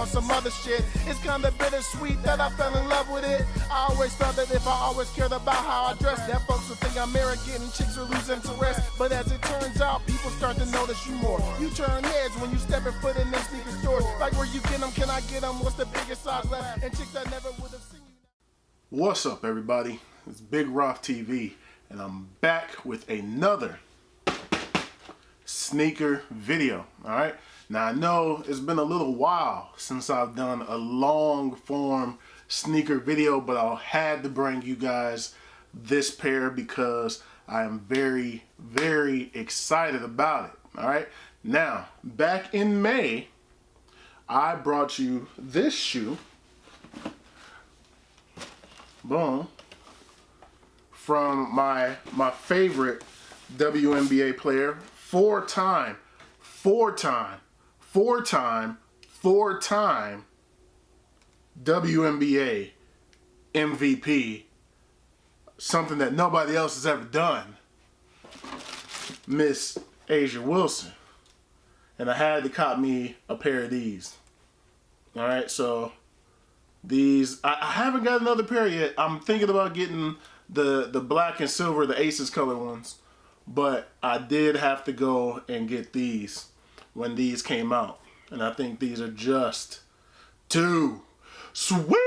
on some other shit. It's kinda bittersweet that I fell in love with it. I always thought that if I always cared about how I dress, that folks would think I'm arrogant and chicks would lose interest. But as it turns out, people start to notice you more. You turn heads when you step and foot in them sneaker stores. Like, where you get them, can I get them? What's the biggest size left? And chicks that never would have seen you. What's up, everybody? It's Big Roth TV, and I'm back with another sneaker video. All right, now I know it's been a little while since I've done a long form sneaker video, but I had to bring you guys this pair because I am very, very excited about it. All right, now back in May, I brought you this shoe, boom, from my favorite WNBA player, four-time WNBA MVP, something that nobody else has ever done, Miss Angel Reese. And I had to cop me a pair of these. All right, so these, I haven't got another pair yet. I'm thinking about getting the black and silver, the Aces color ones. But I did have to go and get these when these came out. And I think these are just too sweet.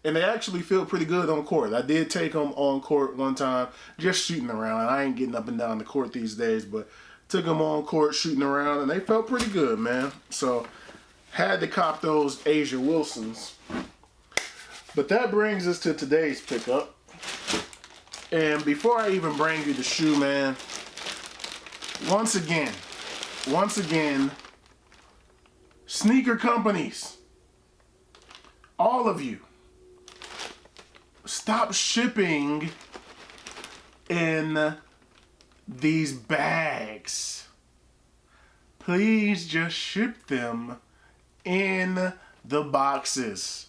And they actually feel pretty good on court. I did take them on court one time, just shooting around. I ain't getting up and down the court these days, but took them on court shooting around, and they felt pretty good, man. So had to cop those Angel Reese's. But that brings us to today's pickup. And before I even bring you the shoe, man, once again, sneaker companies, all of you, stop shipping in these bags. Please just ship them in the boxes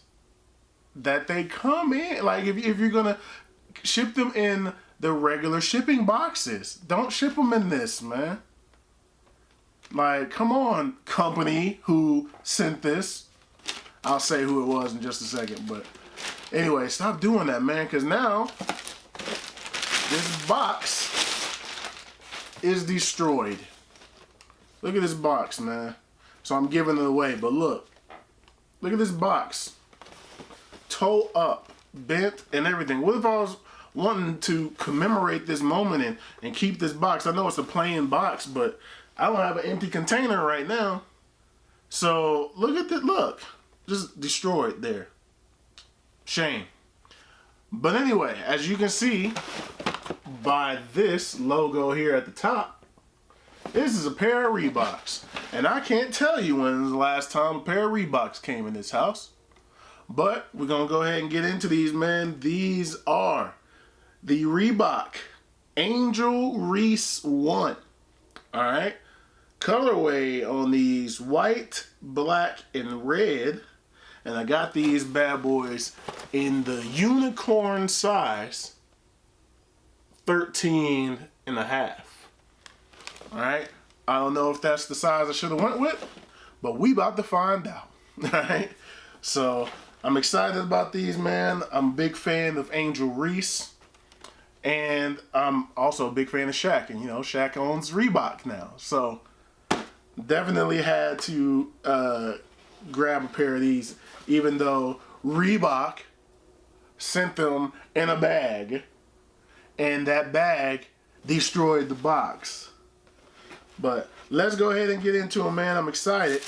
that they come in. Like, if you're gonna ship them in the regular shipping boxes, don't ship them in this, man. Like, come on, company who sent this. I'll say who it was in just a second, but anyway, stop doing that, man, because now this box is destroyed. Look at this box, man. So I'm giving it away, but look at this box, toe up, bent and everything. What if I was wanting to commemorate this moment and keep this box? I know it's a plain box, but I don't have an empty container right now. So look at that, look, just destroyed there. Shame. But anyway, as you can see by this logo here at the top, this is a pair of Reeboks. And I can't tell you when was the last time a pair of Reeboks came in this house. But we're going to go ahead and get into these, man. These are the Reebok Angel Reese 1. Alright. Colorway on these, white, black, and red. And I got these bad boys in the unicorn size, 13 and a half. Alright. I don't know if that's the size I should have went with, but we about to find out. Alright. So I'm excited about these, man. I'm a big fan of Angel Reese. And I'm also a big fan of Shaq. And, you know, Shaq owns Reebok now. So definitely had to grab a pair of these, even though Reebok sent them in a bag. And that bag destroyed the box. But let's go ahead and get into them, man. I'm excited.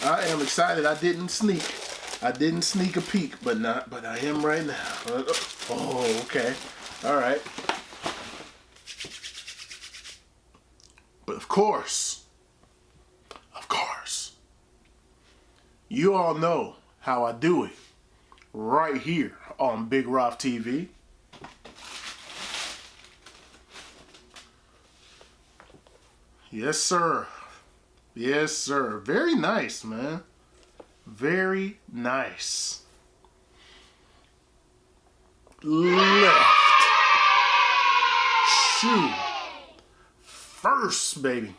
I am excited. I didn't sneak a peek, but I am right now. Oh, okay. All right. But of course, you all know how I do it right here on Big Roth TV. Yes, sir. Yes, sir. Very nice, man. Very nice. Left shoe first, baby.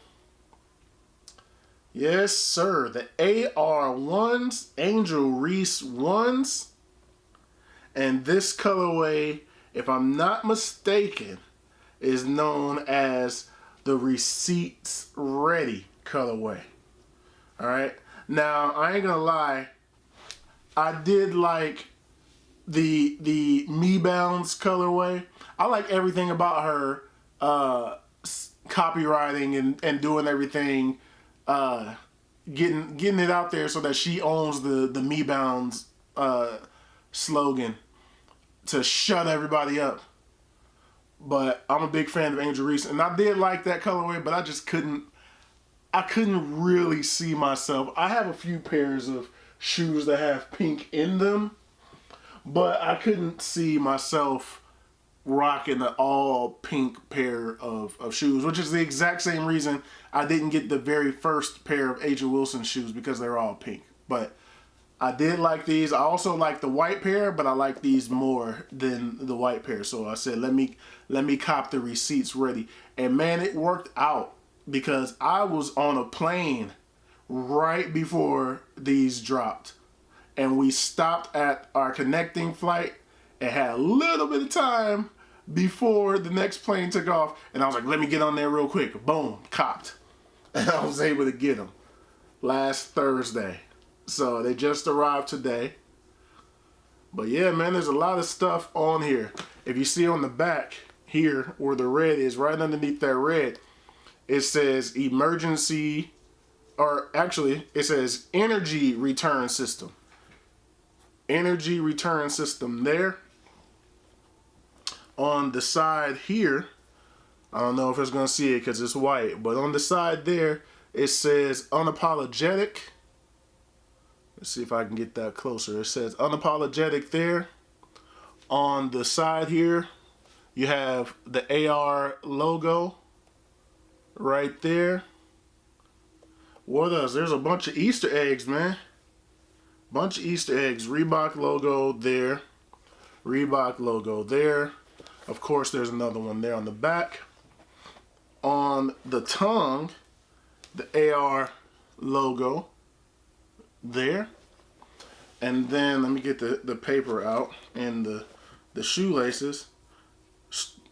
Yes, sir. The AR1s, Angel Reese ones. And this colorway, if I'm not mistaken, is known as the Receipts Ready colorway. Alright? Now, I ain't gonna lie. I did like the Me Bounds colorway. I like everything about her copywriting and doing everything, getting it out there so that she owns the Me Bounds slogan to shut everybody up. But I'm a big fan of Angel Reese, and I did like that colorway, but I just couldn't really see myself. I have a few pairs of shoes that have pink in them, but I couldn't see myself rocking an all pink pair of shoes, which is the exact same reason I didn't get the very first pair of Angel Wilson shoes, because they're all pink. But I did like these. I also like the white pair, but I like these more than the white pair. So I said, let me cop the Receipts Ready. And man, it worked out, because I was on a plane right before these dropped. And we stopped at our connecting flight and had a little bit of time before the next plane took off. And I was like, let me get on there real quick. Boom, copped. And I was able to get them last Thursday. So they just arrived today. But yeah, man, there's a lot of stuff on here. If you see on the back here where the red is, right underneath that red, it says emergency, or actually it says energy return system. Energy return system there. On the side here, I don't know if it's going to see it because it's white, but on the side there, it says unapologetic. Let's see if I can get that closer. It says unapologetic there. On the side here, you have the AR logo right there. What else? There's a bunch of Easter eggs, man. Bunch of Easter eggs. Reebok logo there. Reebok logo there. Of course, there's another one there on the back. On the tongue, the AR logo there. And then let me get the paper out and the shoelaces.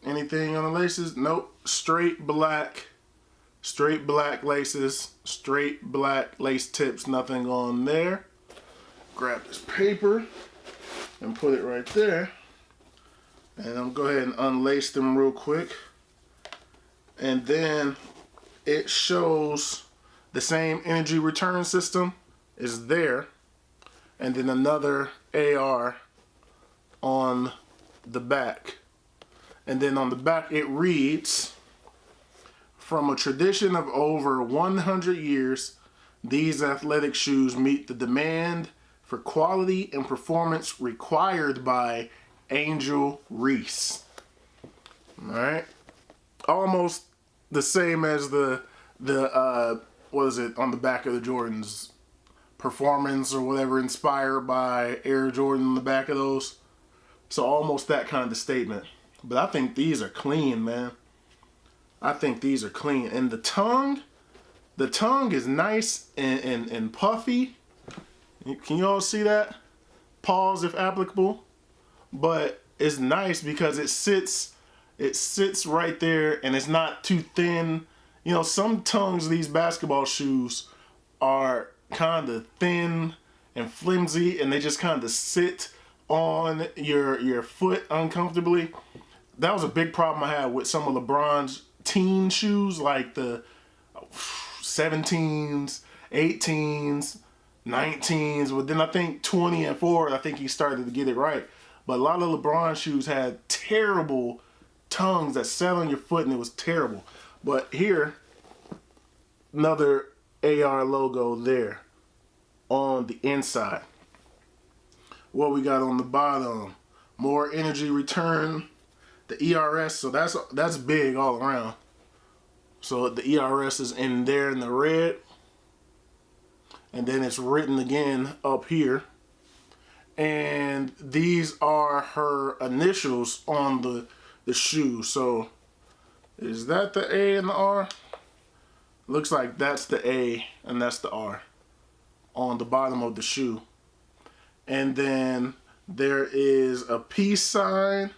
Anything on the laces? Nope. Straight black laces, straight black lace tips, nothing on there. Grab this paper and put it right there. And I'm go ahead and unlace them real quick. And then it shows the same energy return system is there. And then another AR on the back. And then on the back it reads, from a tradition of over 100 years, these athletic shoes meet the demand for quality and performance required by Angel Reese. Alright. Almost the same as the what is it on the back of the Jordans, performance or whatever, inspired by Air Jordan on the back of those. So almost that kind of statement. But I think these are clean, man. I think these are clean. And the tongue is nice and puffy. Can you all see that? Pause if applicable. But it's nice because it sits right there and it's not too thin. You know, some tongues, these basketball shoes are kind of thin and flimsy, and they just kind of sit on your foot uncomfortably. That was a big problem I had with some of LeBron's teen shoes, like the 17s, 18s, 19s. But then I think 20 and forward, I think he started to get it right. But a lot of LeBron shoes had terrible tongues that sat on your foot, and it was terrible. But here, another AR logo there on the inside. What we got on the bottom? More energy return. The ERS, so that's big all around. So the ERS is in there in the red. And then it's written again up here. And these are her initials on the shoe. So is that the A and the R? Looks like that's the A and that's the R on the bottom of the shoe. And then there is a peace sign,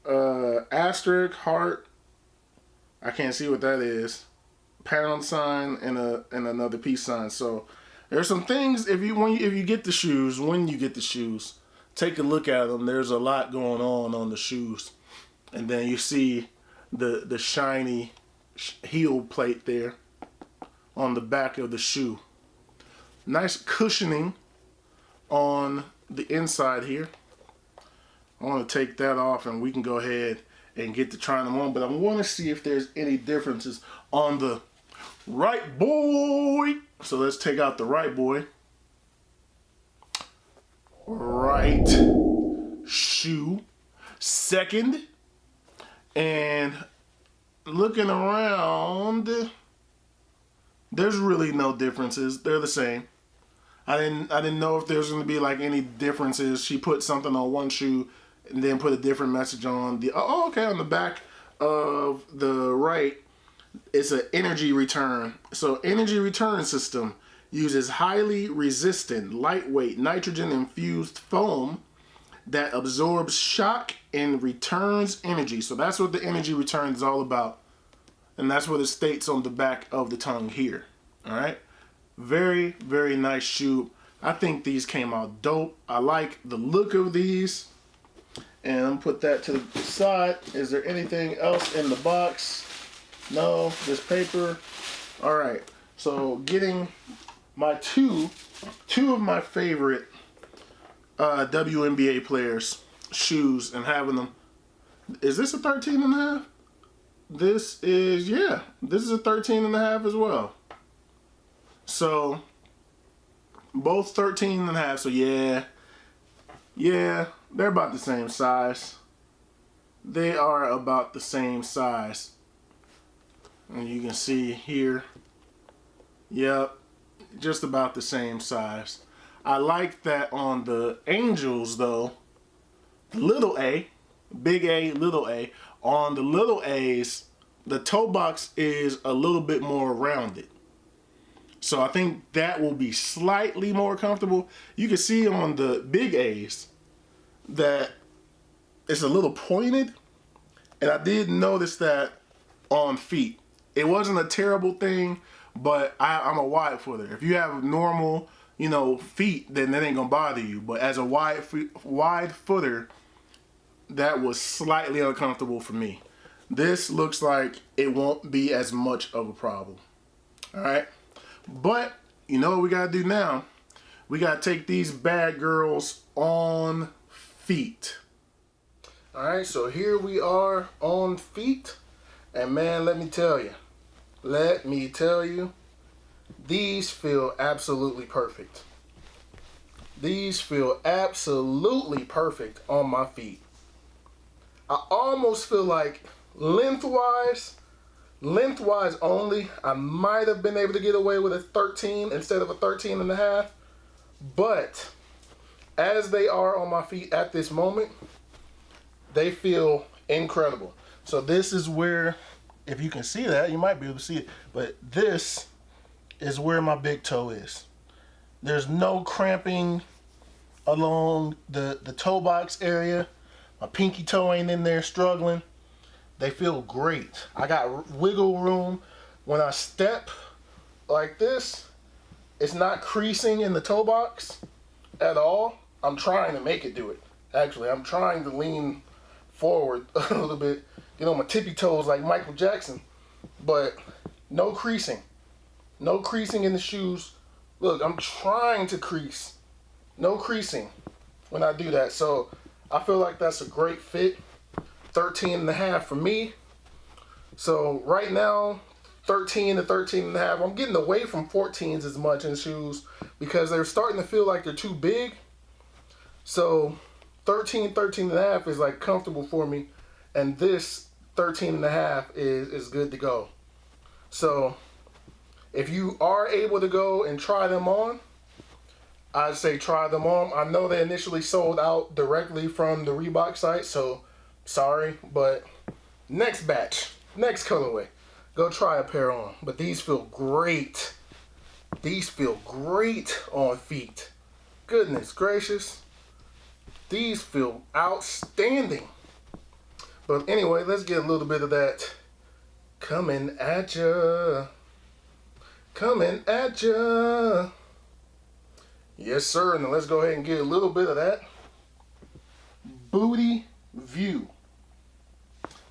asterisk, heart. I can't see what that is. Pound sign and another peace sign. So there's some things if you get the shoes, when you get the shoes, take a look at them. There's a lot going on the shoes. And then you see the shiny heel plate there on the back of the shoe. Nice cushioning on the inside here. I want to take that off and we can go ahead and get to trying them on, but I want to see if there's any differences on the right boy. So let's take out the right boy. Right shoe. Second. And looking around, there's really no differences. They're the same. I didn't know if there's going to be like any differences. She put something on one shoe and then put a different message on the on the back of the right. It's an energy return. So energy return system uses highly resistant, lightweight, nitrogen infused foam that absorbs shock and returns energy. So that's what the energy return is all about. And that's what it states on the back of the tongue here. All right. Very, very nice shoe. I think these came out dope. I like the look of these. And I'm put that to the side. Is there anything else in the box? No, just paper. All right. So getting my two of my favorite WNBA players shoes and having them. Is this a 13 and a half? This is, yeah, this is a 13 and a half as well. So both 13 and a half. So yeah, they're about the same size. They are about the same size. And you can see here, yep, just about the same size. I like that on the Angels though, little A, big A, little A. On the little A's, the toe box is a little bit more rounded. So I think that will be slightly more comfortable. You can see on the big A's that it's a little pointed. And I did notice that on feet. It wasn't a terrible thing, but I'm a wide footer. If you have normal, feet, then that ain't gonna bother you. But as a wide footer, that was slightly uncomfortable for me. This looks like it won't be as much of a problem. All right, but you know what we gotta do now? We gotta take these bad girls on feet. All right, so here we are on feet, and man, let me tell you, these feel absolutely perfect. These feel absolutely perfect on my feet. I almost feel like lengthwise only, I might have been able to get away with a 13 instead of a 13 and a half. But as they are on my feet at this moment, they feel incredible. So this is where, if you can see that, you might be able to see it, but this is where my big toe is. There's no cramping along the toe box area. My pinky toe ain't in there struggling. They feel great. I got wiggle room. When I step like this, it's not creasing in the toe box at all. I'm trying to make it do it. Actually, I'm trying to lean forward a little bit, get on my tippy toes like Michael Jackson, but no creasing. No creasing in the shoes. Look, I'm trying to crease. No creasing when I do that. So I feel like that's a great fit. 13 and a half for me. So right now, 13 to 13 and a half. I'm getting away from 14s as much in shoes because they're starting to feel like they're too big. So 13 and a half is like comfortable for me. And this 13 and a half is good to go. So if you are able to go and try them on, I'd say try them on. I know they initially sold out directly from the Reebok site, so sorry, but next batch, next colorway. go try a pair on. But these feel great. These feel great on feet. Goodness gracious. These feel outstanding. But anyway, let's get a little bit of that coming at ya. Coming at ya. Yes, sir. Now let's go ahead and get a little bit of that booty view.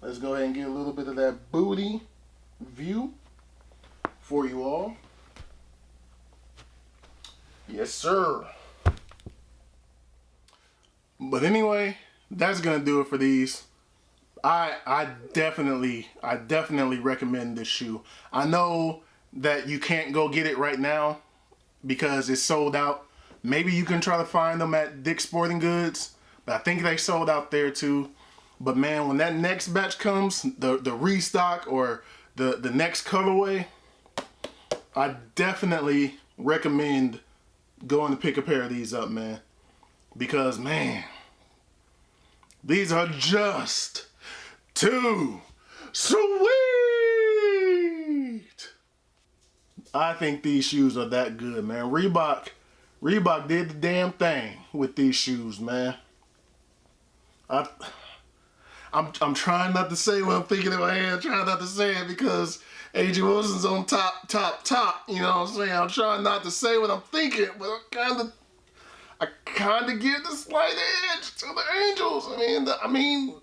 Let's go ahead and get a little bit of that booty view for you all. Yes, sir. But anyway, that's gonna do it for these. I definitely recommend this shoe. I know that you can't go get it right now because it's sold out. Maybe you can try to find them at Dick's Sporting Goods, but I think they sold out there too. But man, when that next batch comes, the restock or the next colorway, I definitely recommend going to pick a pair of these up, man. Because man, these are just too sweet. I think these shoes are that good, man. Reebok did the damn thing with these shoes, man. I'm trying not to say what I'm thinking in my head. I'm trying not to say it because A.J. Wilson's on top. You know what I'm saying? I'm trying not to say what I'm thinking, but I kind of give the slight edge to the Angels. I mean,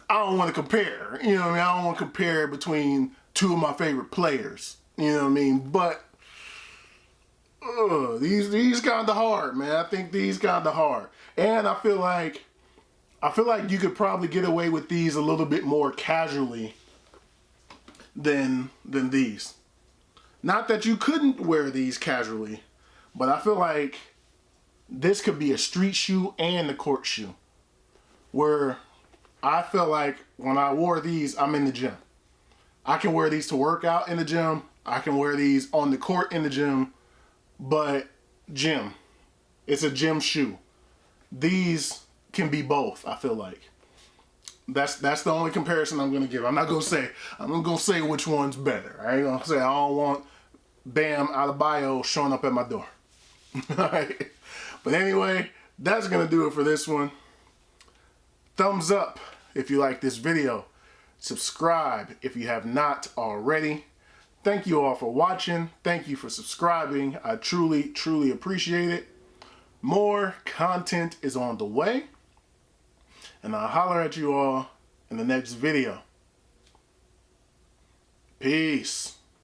I don't want to compare. You know what I mean? I don't want to compare between two of my favorite players. You know what I mean? But these kind of hard, man. I think these kind of hard, and I feel like you could probably get away with these a little bit more casually than these. Not that you couldn't wear these casually, but I feel like this could be a street shoe and a court shoe. Where I feel like when I wore these, I'm in the gym. I can wear these to work out in the gym. I can wear these on the court in the gym. But gym, it's a gym shoe. These can be both, I feel like. That's the only comparison I'm gonna give. I'm not gonna say which one's better. I ain't gonna say I don't want Bam Adebayo showing up at my door. Alright. But anyway, that's gonna do it for this one. Thumbs up if you like this video. Subscribe if you have not already. Thank you all for watching. Thank you for subscribing. I truly appreciate it. More content is on the way. And I'll holler at you all in the next video. Peace.